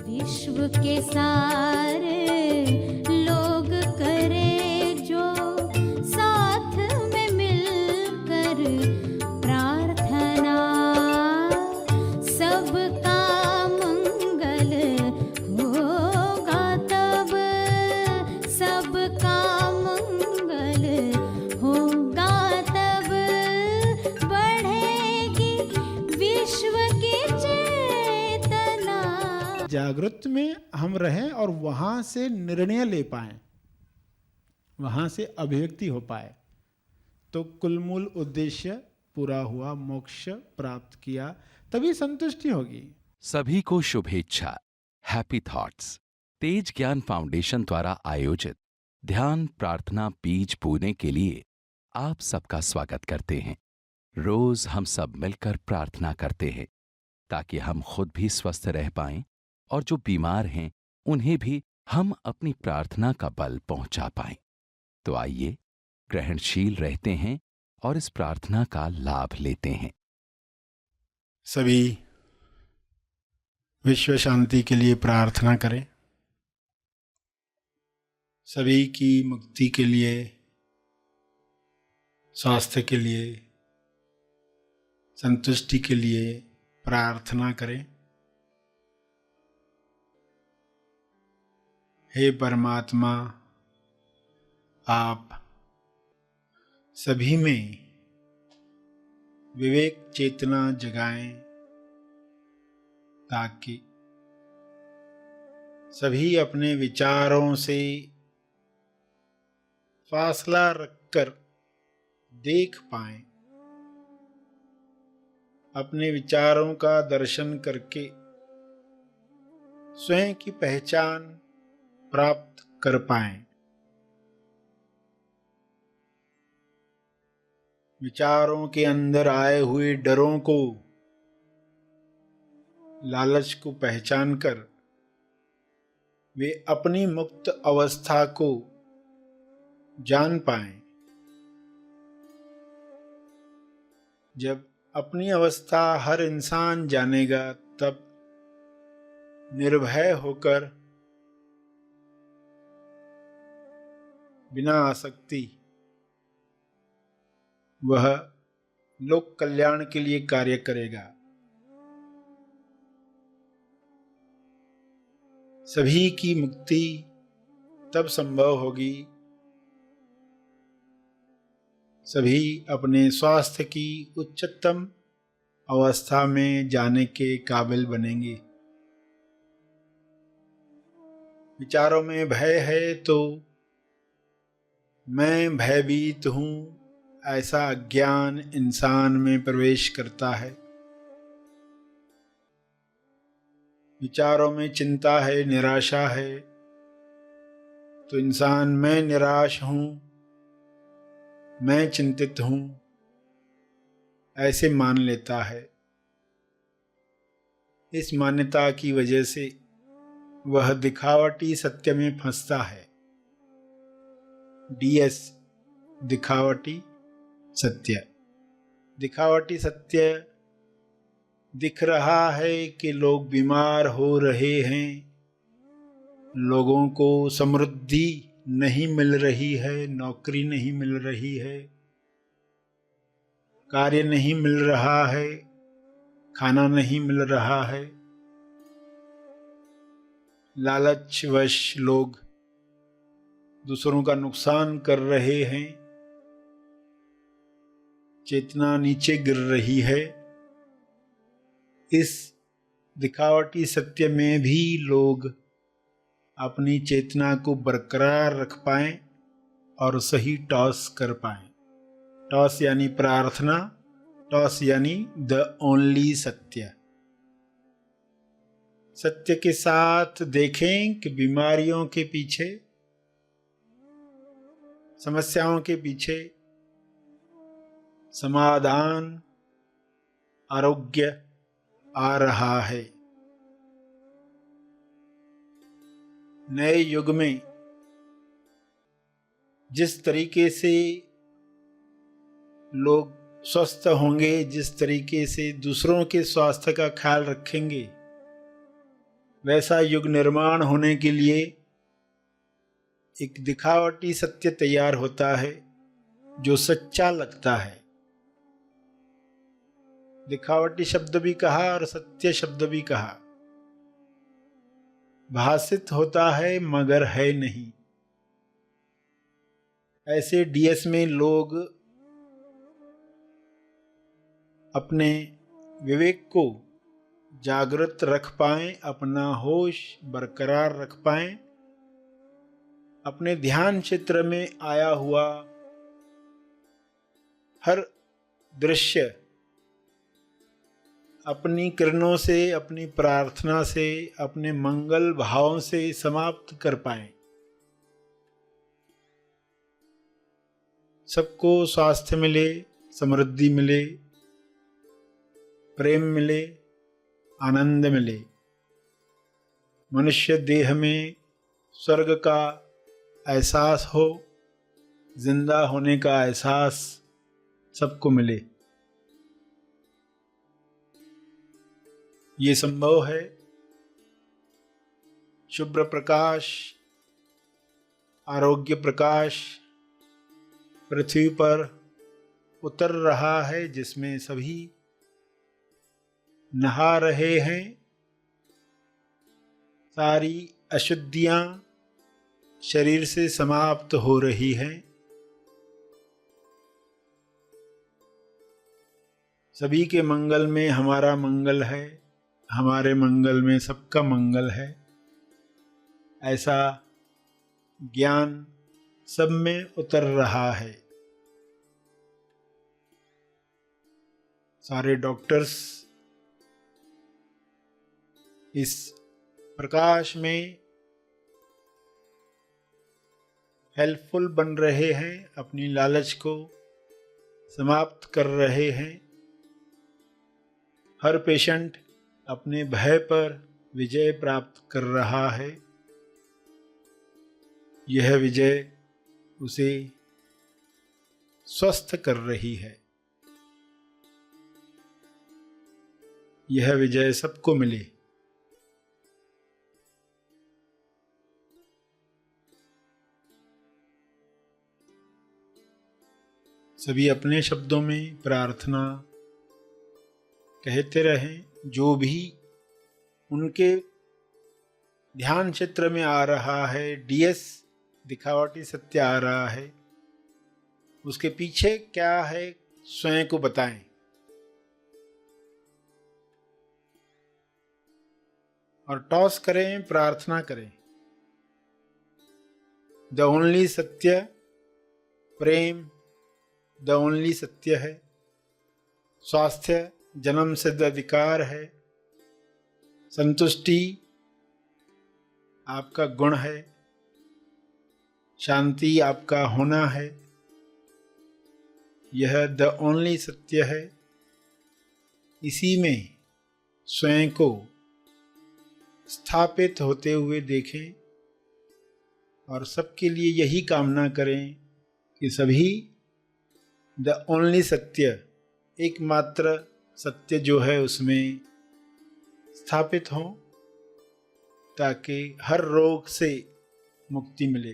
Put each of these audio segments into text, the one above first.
विश्व के सारे लोग करे जो साथ में मिलकर प्रार्थना, सबका मंगल होगा तब, सबका मंगल होगा तब, बढ़ेगी विश्व की चेतना। जागृत में हम रहें और वहां से निर्णय ले पाएं, वहां से अभिव्यक्ति हो पाए, तो कुल मूल उद्देश्य पूरा हुआ, मोक्ष प्राप्त किया, तभी संतुष्टि होगी। सभी को शुभेच्छा। हैप्पी थॉट्स तेज ज्ञान फाउंडेशन द्वारा आयोजित ध्यान प्रार्थना बीज बोने के लिए आप सबका स्वागत करते हैं। रोज हम सब मिलकर प्रार्थना करते हैं ताकि हम खुद भी स्वस्थ रह पाएं और जो बीमार हैं उन्हें भी हम अपनी प्रार्थना का बल पहुंचा पाएं। तो आइए ग्रहणशील रहते हैं और इस प्रार्थना का लाभ लेते हैं। सभी विश्व शांति के लिए प्रार्थना करें, सभी की मुक्ति के लिए, स्वास्थ्य के लिए, संतुष्टि के लिए प्रार्थना करें। हे परमात्मा, आप सभी में विवेक चेतना जगाएं ताकि सभी अपने विचारों से फासला रखकर देख पाएं, अपने विचारों का दर्शन करके स्वयं की पहचान प्राप्त कर पाएं। विचारों के अंदर आए हुए डरों को, लालच को पहचान कर वे अपनी मुक्त अवस्था को जान पाएं। जब अपनी अवस्था हर इंसान जानेगा तब निर्भय होकर बिना आसक्ति वह लोक कल्याण के लिए कार्य करेगा। सभी की मुक्ति तब संभव होगी, सभी अपने स्वास्थ्य की उच्चतम अवस्था में जाने के काबिल बनेंगे। विचारों में भय है तो मैं भयभीत हूं, ऐसा अज्ञान इंसान में प्रवेश करता है। विचारों में चिंता है, निराशा है, तो इंसान मैं निराश हूं, मैं चिंतित हूं, ऐसे मान लेता है। इस मान्यता की वजह से वह दिखावटी सत्य में फंसता है। DS दिखावटी सत्य। दिखावटी सत्य दिख रहा है कि लोग बीमार हो रहे हैं, लोगों को समृद्धि नहीं मिल रही है, नौकरी नहीं मिल रही है, कार्य नहीं मिल रहा है, खाना नहीं मिल रहा है। लालचवश लोग दूसरों का नुकसान कर रहे हैं, चेतना नीचे गिर रही है। इस दिखावटी सत्य में भी लोग अपनी चेतना को बरकरार रख पाएं और सही टॉस कर पाएं। टॉस यानी प्रार्थना, टॉस यानी द ओनली सत्य। सत्य के साथ देखें कि बीमारियों के पीछे, समस्याओं के पीछे समाधान, आरोग्य आ रहा है। नए युग में जिस तरीके से लोग स्वस्थ होंगे, जिस तरीके से दूसरों के स्वास्थ्य का ख्याल रखेंगे, वैसा युग निर्माण होने के लिए एक दिखावटी सत्य तैयार होता है जो सच्चा लगता है। दिखावटी शब्द भी कहा और सत्य शब्द भी कहा। भासित होता है मगर है नहीं। ऐसे डीएस में लोग अपने विवेक को जागृत रख पाएं, अपना होश बरकरार रख पाएं, अपने ध्यान क्षेत्र में आया हुआ हर दृश्य अपनी किरणों से, अपनी प्रार्थना से, अपने मंगल भावों से समाप्त कर पाएं। सबको स्वास्थ्य मिले, समृद्धि मिले, प्रेम मिले, आनंद मिले। मनुष्य देह में स्वर्ग का एहसास हो, जिंदा होने का एहसास सबको मिले। ये संभव है। शुभ्र प्रकाश, आरोग्य प्रकाश पृथ्वी पर उतर रहा है, जिसमें सभी नहा रहे हैं। सारी अशुद्धियां शरीर से समाप्त हो रही हैं। सभी के मंगल में हमारा मंगल है, हमारे मंगल में सबका मंगल है। ऐसा ज्ञान सब में उतर रहा है। सारे डॉक्टर्स इस प्रकाश में हेल्पफुल बन रहे हैं, अपनी लालच को समाप्त कर रहे हैं। हर पेशेंट अपने भय पर विजय प्राप्त कर रहा है। यह विजय उसे स्वस्थ कर रही है। यह विजय सबको मिले। सभी अपने शब्दों में प्रार्थना कहते रहें। जो भी उनके ध्यान क्षेत्र में आ रहा है, डीएस दिखावटी सत्य आ रहा है, उसके पीछे क्या है स्वयं को बताएं। और टॉस करें, प्रार्थना करें। द ओनली सत्य, प्रेम द ओनली सत्य है। स्वास्थ्य जन्म सिद्ध अधिकार है। संतुष्टि आपका गुण है। शांति आपका होना है। यह द ओनली सत्य है। इसी में स्वयं को स्थापित होते हुए देखें और सबके लिए यही कामना करें कि सभी द ओनली सत्य, एकमात्र सत्य जो है उसमें स्थापित हों, ताकि हर रोग से मुक्ति मिले।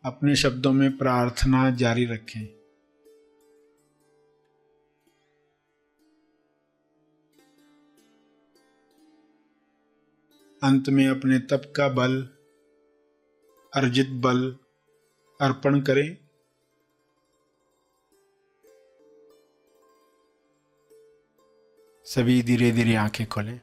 अपने शब्दों में प्रार्थना जारी रखें। अंत में अपने तप का बल, अर्जित बल अर्पण करें। सभी धीरे धीरे आंखें खोलें।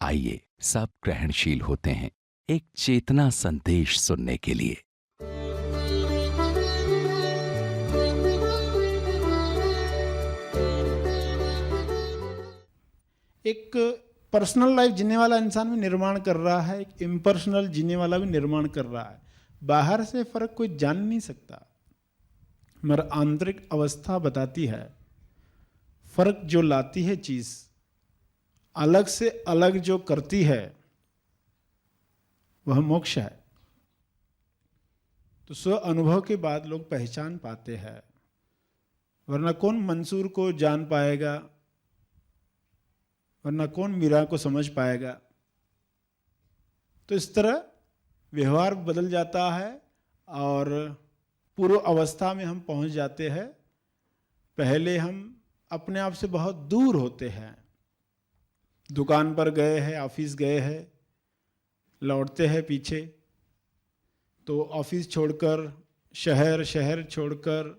आइए सब ग्रहणशील होते हैं एक चेतना संदेश सुनने के लिए। एक पर्सनल लाइफ जीने वाला इंसान भी निर्माण कर रहा है, एक इम्पर्सनल जीने वाला भी निर्माण कर रहा है। बाहर से फर्क कोई जान नहीं सकता, मगर आंतरिक अवस्था बताती है। फर्क जो लाती है चीज, अलग से अलग जो करती है, वह मोक्ष है। तो स्व अनुभव के बाद लोग पहचान पाते हैं, वरना कौन मंसूर को जान पाएगा, वरना कौन मीरा को समझ पाएगा। तो इस तरह व्यवहार बदल जाता है और पूर्व अवस्था में हम पहुंच जाते हैं। पहले हम अपने आप से बहुत दूर होते हैं, दुकान पर गए हैं, ऑफिस गए हैं, लौटते हैं पीछे, तो ऑफिस छोड़कर शहर, शहर छोड़कर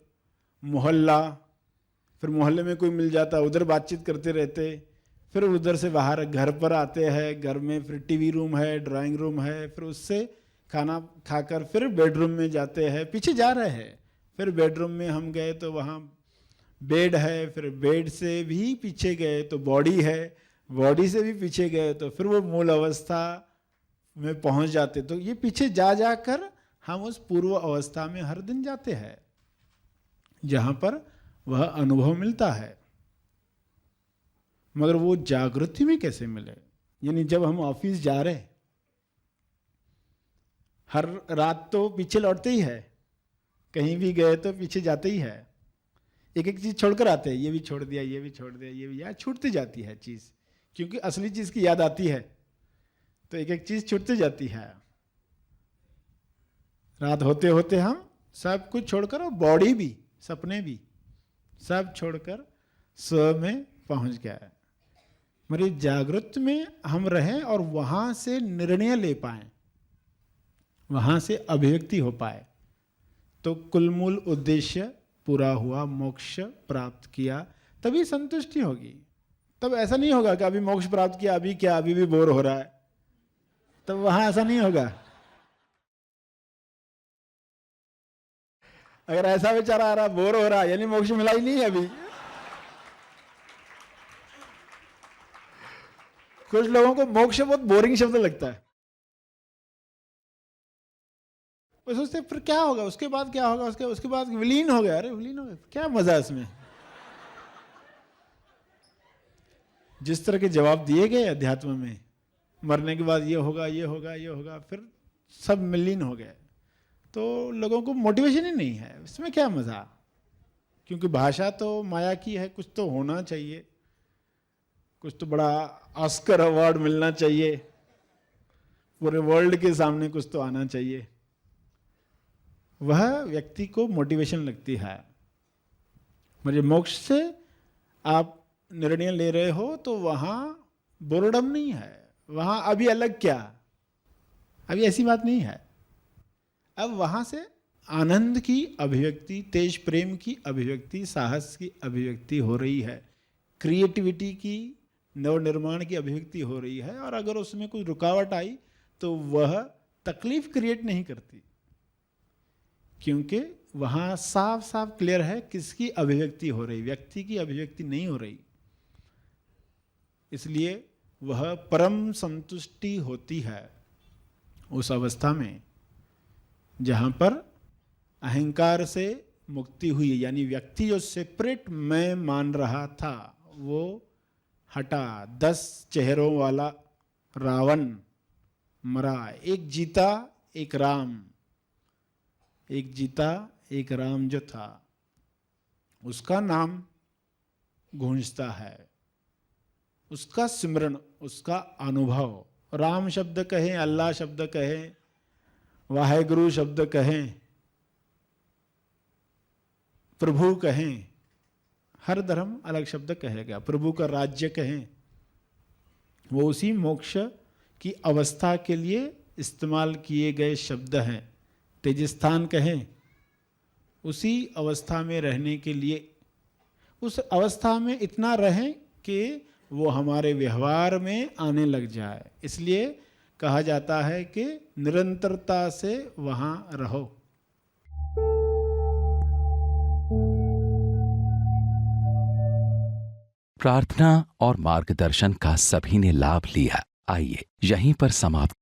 मोहल्ला, फिर मोहल्ले में कोई मिल जाता उधर बातचीत करते रहते, फिर उधर से बाहर घर पर आते हैं, घर में फिर टीवी रूम है, ड्राइंग रूम है, फिर उससे खाना खाकर फिर बेडरूम में जाते हैं, पीछे जा रहे हैं। फिर बेडरूम में हम गए तो वहाँ बेड है, फिर बेड से भी पीछे गए तो बॉडी है, बॉडी से भी पीछे गए तो फिर वो मूल अवस्था में पहुँच जाते। तो ये पीछे जा जाकर हम उस पूर्व अवस्था में हर दिन जाते हैं, जहाँ पर वह अनुभव मिलता है। मगर वो जागृति में कैसे मिले? यानी जब हम ऑफिस जा रहे, हर रात तो पीछे लौटते ही है, कहीं भी गए तो पीछे जाते ही है, एक एक चीज छोड़कर आते हैं, ये भी छोड़ दिया, ये भी छोड़ दिया, ये भी, यार छूटती जाती है चीज, क्योंकि असली चीज की याद आती है तो एक एक चीज छूटती जाती है। रात होते होते हम सब कुछ छोड़कर, और बॉडी भी, सपने भी सब छोड़कर स्व में पहुंच गया है। मेरी जागृत में हम रहें और वहां से निर्णय ले पाए, वहां से अभिव्यक्ति हो पाए, तो कुलमूल उद्देश्य पूरा हुआ, मोक्ष प्राप्त किया, तभी संतुष्टि होगी। तब ऐसा नहीं होगा कि अभी मोक्ष प्राप्त किया, अभी क्या, अभी भी बोर हो रहा है, तब वहां ऐसा नहीं होगा। अगर ऐसा बेचारा आ रहा, बोर हो रहा, यानी मोक्ष मिला ही नहीं है अभी। कुछ लोगों को मोक्ष बहुत बोरिंग शब्द लगता है, वो सोचते फिर क्या होगा, उसके बाद क्या होगा, उसके बाद विलीन हो गया। अरे विलीन हो गया, क्या मजा है इसमें? जिस तरह के जवाब दिए गए अध्यात्म में, मरने के बाद ये होगा, ये होगा, ये होगा, फिर सब विलीन हो गए, तो लोगों को मोटिवेशन ही नहीं है। इसमें क्या मजा? क्योंकि भाषा तो माया की है, कुछ तो होना चाहिए, कुछ तो बड़ा ऑस्कर अवार्ड मिलना चाहिए, पूरे वर्ल्ड के सामने कुछ तो आना चाहिए, वह व्यक्ति को मोटिवेशन लगती है। मुझे मोक्ष से आप निर्णय ले रहे हो तो वहां बोरडम नहीं है, वहां अभी अलग क्या, अभी ऐसी बात नहीं है। अब वहां से आनंद की अभिव्यक्ति, तेज प्रेम की अभिव्यक्ति, साहस की अभिव्यक्ति हो रही है, क्रिएटिविटी की, नवनिर्माण की अभिव्यक्ति हो रही है। और अगर उसमें कोई रुकावट आई तो वह तकलीफ क्रिएट नहीं करती, क्योंकि वहां साफ साफ क्लियर है किसकी अभिव्यक्ति हो रही, व्यक्ति की अभिव्यक्ति नहीं हो रही। इसलिए वह परम संतुष्टि होती है उस अवस्था में जहां पर अहंकार से मुक्ति हुई, यानी व्यक्ति जो सेपरेट मैं मान रहा था वो हटा। 10 चेहरों वाला रावण मरा, एक जीता एक राम, एक जीता एक राम जो था उसका नाम गूंजता है, उसका सिमरन, उसका अनुभव। राम शब्द कहें, अल्लाह शब्द कहें, वाहेगुरु शब्द कहें, प्रभु कहें, हर धर्म अलग शब्द कहेगा, प्रभु का राज्य कहें, वो उसी मोक्ष की अवस्था के लिए इस्तेमाल किए गए शब्द हैं। तेजस्थान कहें, उसी अवस्था में रहने के लिए, उस अवस्था में इतना रहें कि वो हमारे व्यवहार में आने लग जाए। इसलिए कहा जाता है कि निरंतरता से वहां रहो। प्रार्थना और मार्गदर्शन का सभी ने लाभ लिया। आइए यहीं पर समाप्त